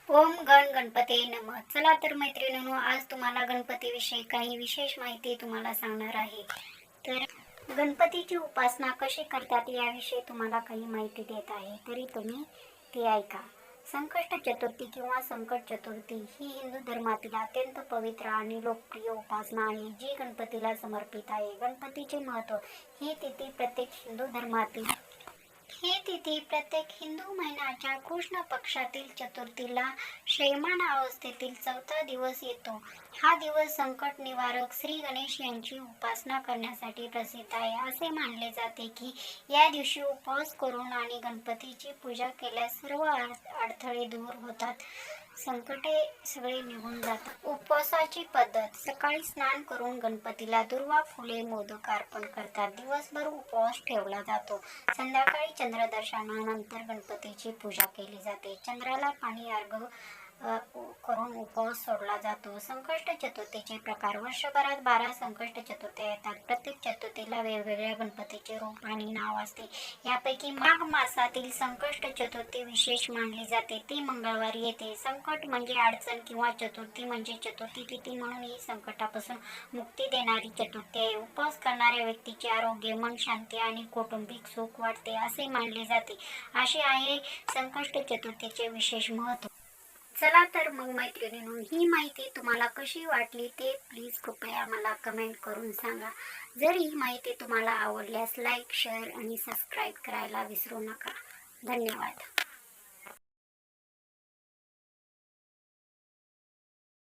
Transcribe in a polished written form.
ओम गण गणपती नमः. चला तर मैत्रिणींनो, आज तुम्हाला गणपतीविषयी काही विशेष माहिती तुम्हाला सांगणार आहे. तर गणपतीची उपासना कशी करतात याविषयी तुम्हाला काही माहिती देत आहे, तरी तुम्ही ते ऐका. संकष्ट चतुर्थी किंवा संकट चतुर्थी ही हिंदू धर्मातील अत्यंत पवित्र आणि लोकप्रिय उपासना आहे, जी गणपतीला समर्पित आहे. गणपतीचे महत्त्व. ही तिथी प्रत्येक हिंदू महिन्याच्या कृष्ण पक्षातील चतुर्थीला शयमान अवस्थेतील चौथा दिवस येतो. हा दिवस संकट निवारक श्री गणेश यांची उपासना करण्यासाठी प्रसिद्ध आहे. असे मानले जाते की या दिवशी उपवास करून आणि गणपतीची पूजा केल्यास सर्व अडथळे दूर होतात, संकटे सगळे निघून जातात. उपवासाची पद्धत. सकाळी स्नान करून गणपतीला दुर्वा फुले मोदक अर्पण करतात. दिवसभर उपवास ठेवला जातो. संध्याकाळी चंद्रदर्शनानंतर गणपतीची पूजा केली जाते. चंद्राला पाणी अर्घ्य करून उपवास सोडला जातो. संकष्ट चतुर्थीचे प्रकार. वर्षभरात 12 संकष्ट चतुर्थ्या येतात. प्रत्येक चतुर्थीला वेगवेगळ्या गणपतीचे रूप आणि नाव असते. यापैकी माघ मासातील संकष्ट चतुर्थी विशेष मानली जाते. ती मंगळवारी येते. संकट म्हणजे अडचण किंवा चतुर्थी म्हणजे चतुर्थी तिथी म्हणून ही संकटापासून मुक्ती देणारी चतुर्थी आहे. उपवास करणाऱ्या व्यक्तीचे आरोग्य, मन शांती आणि कौटुंबिक सुख वाढते असे मानले जाते. असे आहे संकष्ट चतुर्थीचे विशेष महत्त्व. चला तर मग मैत्रिणींनो, ही माहिती तुम्हाला कशी वाटली ते प्लीज कृपया मला कमेंट करून सांगा. जर ही माहिती तुम्हाला आवडल्यास लाईक, शेअर आणि सबस्क्राईब करायला विसरू नका. धन्यवाद.